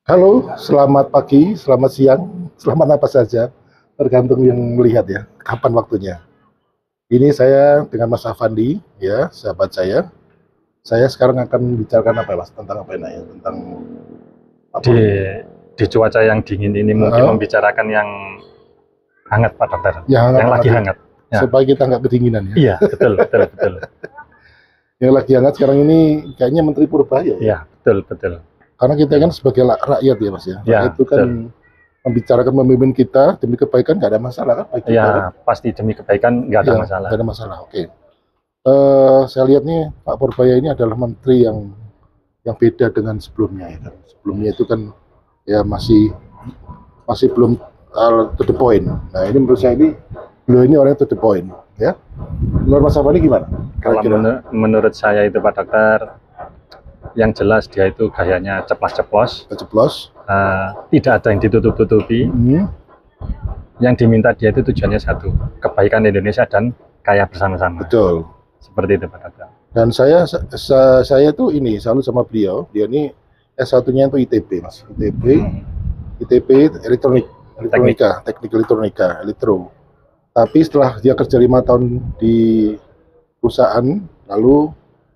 Halo, selamat pagi, selamat siang, selamat apa saja, tergantung yang melihat ya, kapan waktunya. Ini saya dengan Mas Afandi, ya, sahabat saya. Saya sekarang akan membicarakan apa, Mas? Tentang apa ini ya? Tentang apa? di di cuaca yang dingin ini mungkin Heeh, membicarakan yang hangat, Pak Dokter, yang yang hangat-hangat lagi ya, hangat. Ya, supaya kita nggak kedinginan ya. iya, betul, betul, betul. Yang lagi hangat sekarang ini kayaknya Menteri Purbaya ya. Iya, betul, betul. Karena kita kan sebagai rakyat ya, Mas ya. Ya, Rakyat itu kan betul. membicarakan pemimpin kita demi kebaikan nggak ada masalah kan bagi kita kan? Ya, pasti demi kebaikan nggak ada Iya, masalah. nggak ada masalah. Oke. Saya lihat nih Pak Purbaya ini adalah menteri yang beda dengan sebelumnya ya kan. Sebelumnya itu kan ya masih masih belum to the point. Nah ini menurut saya ini beliau ini orang yang to the point ya. Menurut Mas Afani gimana? Kalau Kira-kira menurut saya itu, Pak Dokter, yang jelas dia itu gayanya ceplas-ceplos, keceplos. tidak ada yang ditutup-tutupi. Yang diminta dia itu tujuannya satu, kebaikan Indonesia dan kaya bersama-sama. Betul. Seperti itu, Pak Dokter. Dan saya tuh ini selalu sama beliau. Dia ini S1-nya itu ITB, Mas. ITB elektronika, teknik elektronika, elektro. Tapi setelah dia kerja 5 tahun di perusahaan, lalu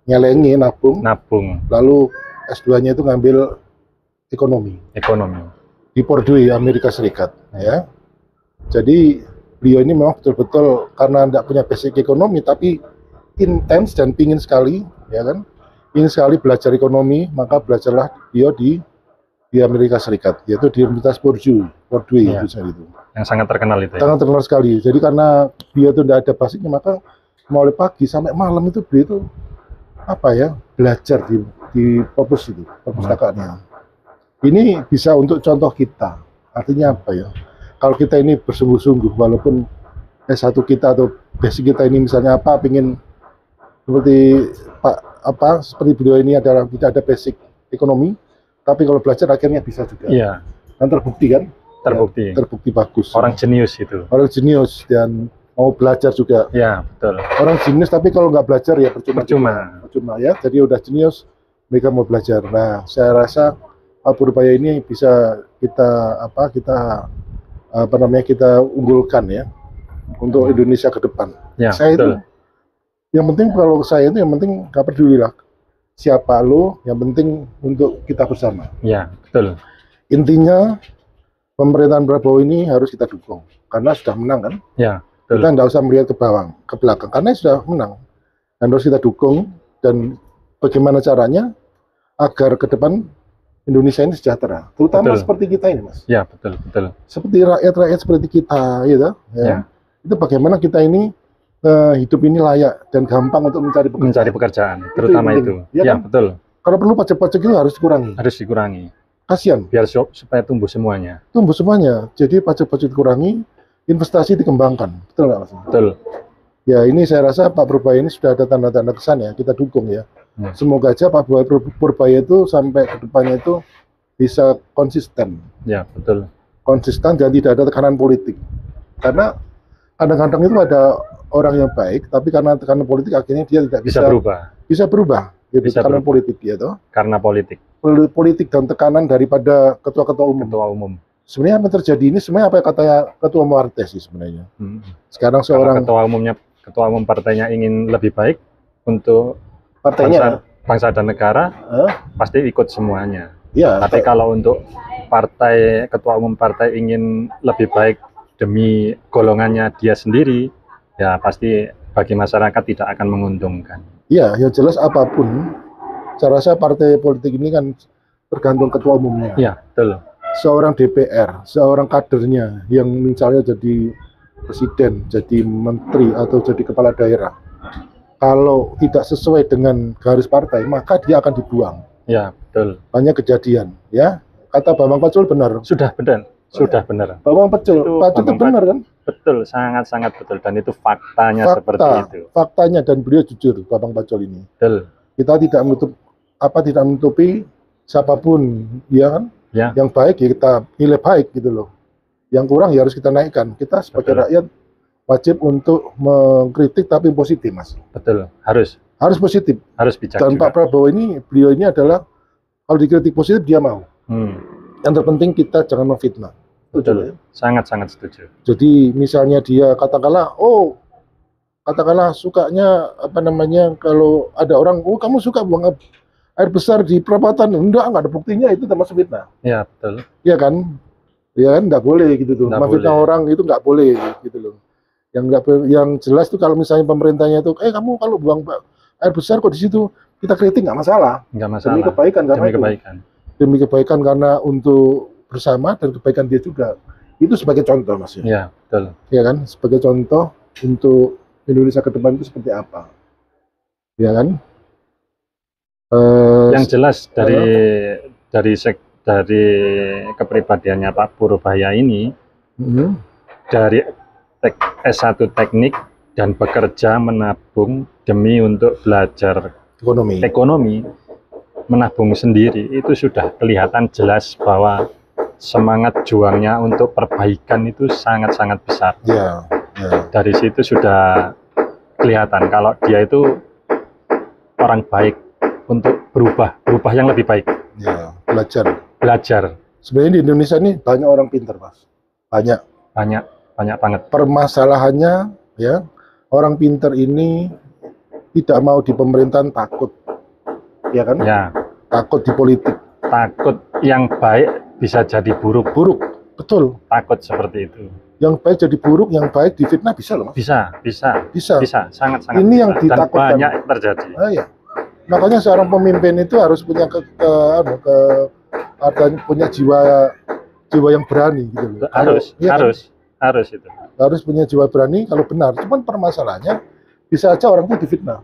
nyelengi nabung, lalu S2-nya itu ngambil ekonomi di Purdue, Amerika Serikat. Ya, jadi beliau ini memang betul-betul karena tidak punya basic ekonomi, tapi intens dan pingin sekali, ya kan, ingin sekali belajar ekonomi, maka belajarlah dia di Amerika Serikat, yaitu di Universitas Purdue Ya, itu itu. yang sangat terkenal itu. Sangat terkenal sekali. Jadi karena dia itu tidak ada basicnya, maka mulai pagi sampai malam itu dia itu apa ya, belajar di perpus itu, perpustakaannya. Ini bisa untuk contoh kita. Artinya apa ya? Kalau kita ini bersungguh-sungguh, walaupun S1 kita atau basic kita ini misalnya apa, pingin seperti Pak apa seperti beliau ini adalah tidak ada basic ekonomi, tapi kalau belajar akhirnya bisa juga. Iya. Dan terbukti kan? Terbukti. Ya, terbukti bagus. Orang jenius itu. Orang jenius dan mau belajar juga. Ya, betul. Orang jenius tapi kalau nggak belajar ya percuma. Percuma Ya. Jadi udah jenius, mereka mau belajar. Nah, saya rasa Pak Purbaya ini bisa kita unggulkan ya untuk Indonesia ke depan. Ya, saya betul. itu yang penting kalau saya itu yang penting nggak peduli lah siapa lo, yang penting untuk kita bersama. Ya, betul. Intinya pemerintahan Prabowo ini harus kita dukung karena sudah menang kan. Ya, betul. Kita nggak usah melihat ke belakang karena sudah menang dan harus kita dukung. Dan bagaimana caranya agar ke depan Indonesia ini sejahtera, terutama Betul. seperti kita ini, Mas. Ya, betul, betul. Seperti rakyat-rakyat seperti kita, gitu. Ya. Itu bagaimana kita ini hidup ini layak dan gampang untuk mencari pekerjaan. Terutama itu. Ya, kan? Betul. Kalau perlu pajak-pajak itu harus dikurangi. Kasihan. Biar supaya tumbuh semuanya. Jadi pajak-pajak dikurangi, investasi dikembangkan. Betul nggak, Mas? Betul. Ya, ini saya rasa Pak Purbaya ini sudah ada tanda-tanda kesan ya, kita dukung ya. Semoga aja Pak Purbaya itu sampai ke depannya itu bisa konsisten. Ya, betul. Konsisten dan tidak ada tekanan politik. Karena kadang-kadang itu ada orang yang baik, tapi karena tekanan politik akhirnya dia tidak bisa berubah. Gitu, tekanan politik ya toh. Karena politik dan tekanan daripada ketua-ketua umum. Sebenarnya apa yang terjadi ini sebenarnya apa yang katanya ketua umum partai sih sebenarnya. Sekarang seorang ketua umum partainya ingin lebih baik untuk partainya, bangsa dan negara, pasti ikut semuanya. Ya, tapi kalau untuk ketua umum partai ingin lebih baik demi golongannya dia sendiri, ya pasti bagi masyarakat tidak akan menguntungkan. Iya, yang jelas apapun, saya rasa partai politik ini kan tergantung ketua umumnya. Iya, betul. Seorang DPR, seorang kadernya yang misalnya jadi presiden, jadi menteri atau jadi kepala daerah, kalau tidak sesuai dengan garis partai, maka dia akan dibuang. Ya, betul. Banyak kejadian, ya. Kata Bambang Pacul benar. Sudah benar. Bambang Pacul itu benar kan? Betul, sangat betul. Dan itu faktanya seperti itu. Faktanya, dan beliau jujur, Bambang Pacul ini. Betul. Kita tidak menutupi siapapun, ya kan? Ya. Yang baik ya kita nilai baik gitu loh. Yang kurang ya harus kita naikkan. Kita sebagai rakyat wajib untuk mengkritik tapi positif, Mas. Betul, harus positif. Harus bijak. Dan juga Pak Prabowo ini, beliau ini adalah kalau dikritik positif dia mau. Yang terpenting kita jangan memfitnah. Betul. Sangat-sangat setuju. Jadi misalnya dia katakanlah sukanya apa namanya, kalau ada orang, oh kamu suka buang air besar di perapatan, enggak ada buktinya, itu termasuk fitnah. Ya, betul. Iya kan? Ya kan, nggak boleh gitu tuh. Memfitnah orang itu nggak boleh gitu loh. Yang jelas tuh kalau misalnya pemerintahnya itu, kamu kalau buang air besar kok di situ, kita kritik nggak masalah. Nggak masalah. Demi kebaikan, demi kebaikan karena untuk bersama dan kebaikan dia juga. Itu sebagai contoh, Mas. Ya, betul. Ya kan, sebagai contoh untuk Indonesia ke depan itu seperti apa. Ya kan? Yang jelas dari kepribadiannya Pak Purbaya ini, dari S1 teknik dan bekerja menabung demi untuk belajar ekonomi, menabung sendiri, itu sudah kelihatan jelas bahwa semangat juangnya untuk perbaikan itu sangat-sangat besar. Ya. Dari situ sudah kelihatan kalau dia itu orang baik untuk berubah yang lebih baik. Ya, belajar. Sebenarnya di Indonesia ini banyak orang pintar, Mas. Banyak banget. Permasalahannya ya, orang pintar ini tidak mau di pemerintahan, takut. Ya kan? Ya. Takut di politik. Takut yang baik bisa jadi buruk. Betul. Takut seperti itu. Yang baik jadi buruk, yang baik difitnah, bisa loh, Mas. Bisa, sangat-sangat. Ini yang ditakutkan. Dan banyak terjadi. Ya. Makanya seorang pemimpin itu harus punya punya jiwa yang berani gitu loh. Harus itu. Harus punya jiwa berani kalau benar. Cuman permasalahannya bisa aja orang itu difitnah.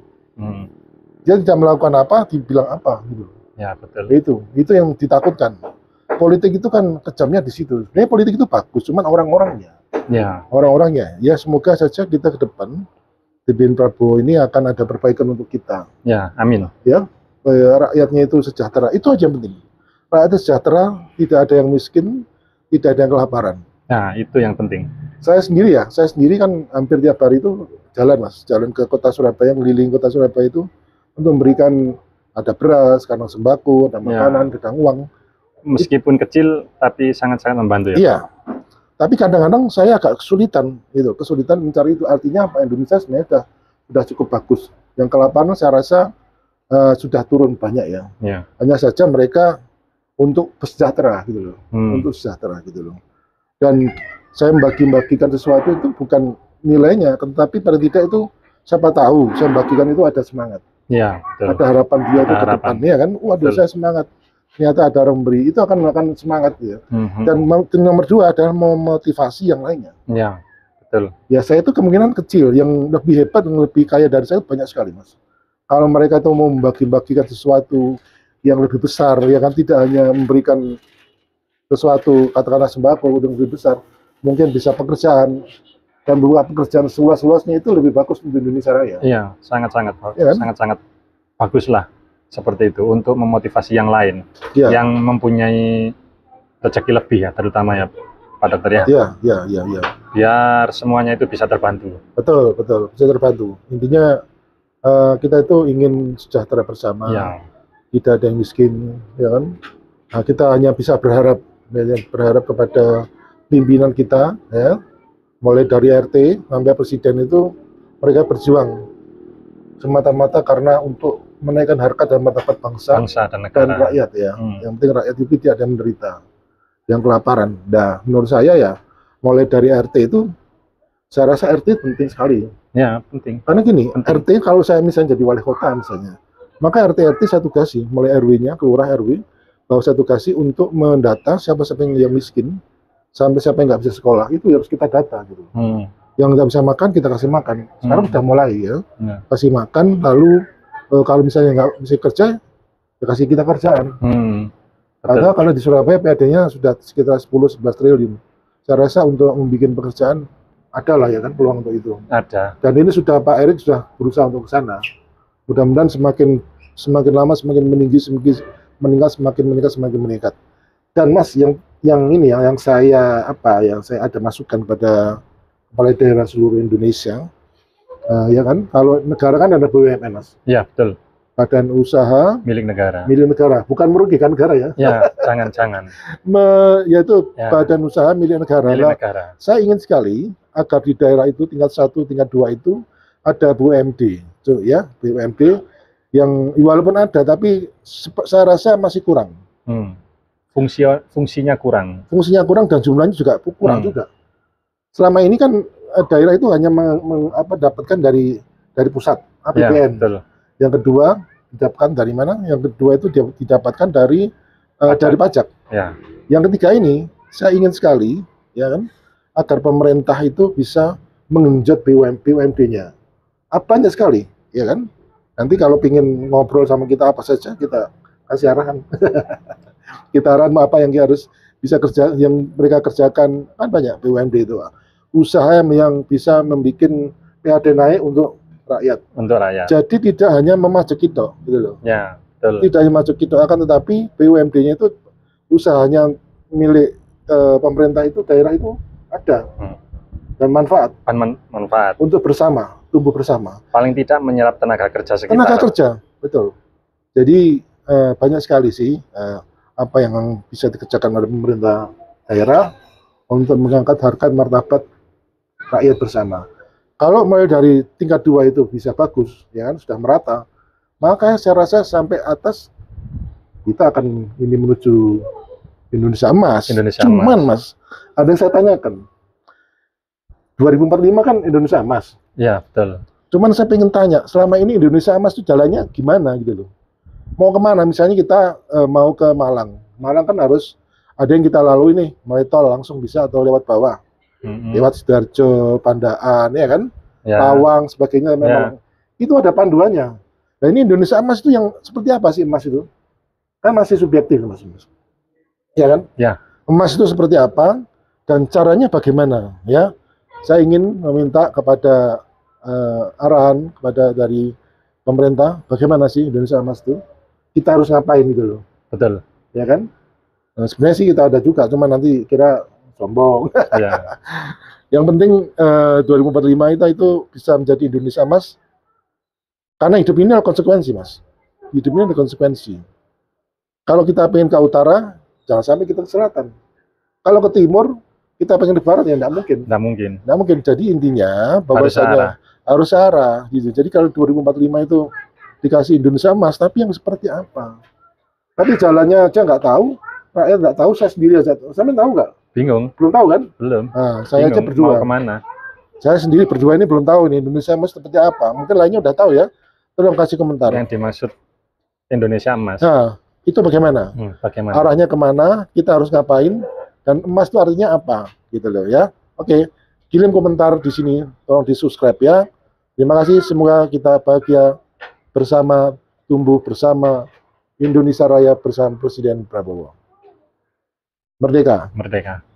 Dia tidak melakukan apa, dibilang apa gitu. Ya, betul. Itu yang ditakutkan. Politik itu kan kejamnya di situ. Sebenarnya politik itu bagus, cuman orang-orangnya. Ya. Orang-orangnya. Ya semoga saja kita ke depan TBN Prabowo ini akan ada perbaikan untuk kita. Ya, amin. Ya, rakyatnya itu sejahtera. Itu aja yang penting. Rakyatnya sejahtera, tidak ada yang miskin, tidak ada yang kelaparan. Nah, itu yang penting. Saya sendiri kan hampir tiap hari itu jalan, Mas. Jalan ke kota Surabaya, ngeliling kota Surabaya itu untuk memberikan, ada beras, kantong sembako, ada makanan, ada uang. Meskipun kecil, tapi sangat-sangat membantu ya. Iya. Tapi kadang-kadang saya agak kesulitan mencari itu. Artinya apa, Indonesia sebenarnya sudah cukup bagus. Yang kelaparan saya rasa sudah turun banyak ya. Hanya saja mereka untuk sejahtera gitu loh. Untuk sejahtera gitu loh. Dan saya membagi-bagikan sesuatu itu bukan nilainya, tetapi pada tidak itu siapa tahu saya membagikan itu ada semangat. Ya, betul. Ada harapan dia itu ke depan ya kan. Waduh, saya semangat. Ternyata ada orang beri, itu akan semangat ya. Dan nomor dua adalah memotivasi yang lainnya. Ya, betul. Ya, saya itu kemungkinan kecil, yang lebih hebat, yang lebih kaya dari saya banyak sekali, Mas. Kalau mereka itu mau membagi-bagikan sesuatu yang lebih besar, ya kan, tidak hanya memberikan sesuatu, katakanlah sembako yang lebih besar, mungkin bisa pekerjaan, dan buat pekerjaan seluas-luasnya itu lebih bagus untuk Indonesia Raya. Iya, sangat-sangat bagus lah. Seperti itu, untuk memotivasi yang lain, yang mempunyai rezeki lebih ya, terutama ya Pak Dokter ya. Iya. Biar semuanya itu bisa terbantu. Betul, bisa terbantu. Intinya kita itu ingin sejahtera bersama, tidak ada yang miskin, ya kan. Nah, kita hanya bisa berharap kepada pimpinan kita, ya, mulai dari RT sampai presiden itu mereka berjuang semata-mata karena untuk menaikkan harkat dan martabat bangsa dan rakyat ya. Yang penting rakyat itu tidak ada yang menderita, yang kelaparan. Nah, menurut saya ya, mulai dari RT itu, saya rasa RT penting sekali. Ya, penting. Karena gini, RT kalau saya misalnya jadi wali kota misalnya, maka RT saya tugasi, mulai RW-nya, kelurah RW, bahwa saya tugasi untuk mendata siapa-siapa yang miskin, sampai siapa yang nggak bisa sekolah, itu harus kita data gitu. Yang nggak bisa makan, kita kasih makan. Sekarang sudah mulai ya, kasih makan, lalu kalau misalnya nggak bisa kerja, ya kasih kita kerjaan. Atau kalau di Surabaya PAD-nya sudah sekitar 10-11 triliun. Saya rasa untuk membuat pekerjaan ada lah ya kan peluang untuk itu. Ada. Dan ini sudah Pak Erik sudah berusaha untuk ke sana. Mudah-mudahan semakin lama semakin semakin meningkat. Dan Mas, yang saya ada masukan kepada kepala daerah seluruh Indonesia. Ya kan, kalau negara kan ada BUMN, Mas. Iya, betul. badan usaha milik negara. Bukan merugikan negara ya. Ya, jangan. Yaitu ya, badan usaha milik negara. Saya ingin sekali agar di daerah itu tingkat 1, tingkat 2 itu ada BUMD, ya, BUMD yang walaupun ada tapi saya rasa masih kurang. Fungsinya kurang. Fungsinya kurang dan jumlahnya juga kurang juga. Selama ini kan daerah itu hanya dapatkan dari pusat APBN. Ya, yang kedua didapatkan dari mana? Yang kedua itu didapatkan dari pajak. Ya. Yang ketiga ini saya ingin sekali, ya kan, agar pemerintah itu bisa menggenjot BUMD-nya. Banyak sekali, ya kan? Nanti kalau ingin ngobrol sama kita apa saja kita kasih arahan. Kita arahan apa yang harus bisa yang mereka kerjakan, kan banyak BUMD itu. Usaha yang bisa membuat PAD naik untuk rakyat. Jadi tidak hanya memajak kita, gitu loh. Ya, betul. Tidak hanya memajak kita, akan tetapi BUMD-nya itu usahanya milik pemerintah itu, daerah itu ada dan manfaat untuk bersama, tumbuh bersama. Paling tidak menyerap tenaga kerja sekitar. Tenaga kerja, betul. Jadi banyak sekali sih apa yang bisa dikerjakan oleh pemerintah daerah untuk mengangkat harkat martabat rakyat bersama. Kalau mulai dari tingkat 2 itu bisa bagus, ya kan, sudah merata, maka saya rasa sampai atas kita akan ini menuju Indonesia emas. Cuman Mas, ada yang saya tanyakan. 2045 kan Indonesia emas. Ya, betul. Cuman saya pengen tanya, selama ini Indonesia emas itu jalannya gimana gitu loh. Mau kemana? Misalnya kita mau ke Malang. Malang kan harus ada yang kita lalui nih, mulai tol langsung bisa atau lewat bawah. Lewat Sidoarjo, Pandaan, ya kan? Ya. Lawang, sebagainya memang. Ya. Itu ada panduannya. Nah ini Indonesia emas itu yang seperti apa sih emas itu? Kan masih subjektif Mas. Ya kan? Ya. Emas itu seperti apa dan caranya bagaimana? Ya, saya ingin meminta kepada arahan kepada dari pemerintah, bagaimana sih Indonesia emas itu? Kita harus ngapain gitu loh? Betul. Ya kan? Nah, sebenarnya sih kita ada juga, cuma nanti kira sombong. Ya. Yang penting 2045 itu bisa menjadi Indonesia emas. Karena hidup ini ada konsekuensi, Mas. Hidup ini ada konsekuensi. Kalau kita pengen ke utara, jangan sampai kita ke selatan. Kalau ke timur, kita pengen ke barat, ya tidak mungkin. Tidak mungkin. Jadi intinya bahwasanya harus arah. Gitu. Jadi kalau 2045 itu dikasih Indonesia emas, tapi yang seperti apa? Tapi jalannya aja nggak tahu, rakyat nggak tahu, saya sendiri aja. Saya tahu nggak? Bingung. Belum tahu kan? Belum. Nah, saya aja berdua. Mau kemana? Saya sendiri berdua ini belum tahu nih Indonesia emas seperti apa. Mungkin lainnya udah tahu ya. Tolong kasih komentar. Yang dimaksud Indonesia emas. Nah, itu bagaimana? Bagaimana? Arahnya kemana? Kita harus ngapain? Dan emas itu artinya apa? Gitu loh ya. Oke, kirim komentar di sini. Tolong di subscribe ya. Terima kasih. Semoga kita bahagia bersama, tumbuh bersama, Indonesia Raya bersama Presiden Prabowo. Merdeka. Merdeka.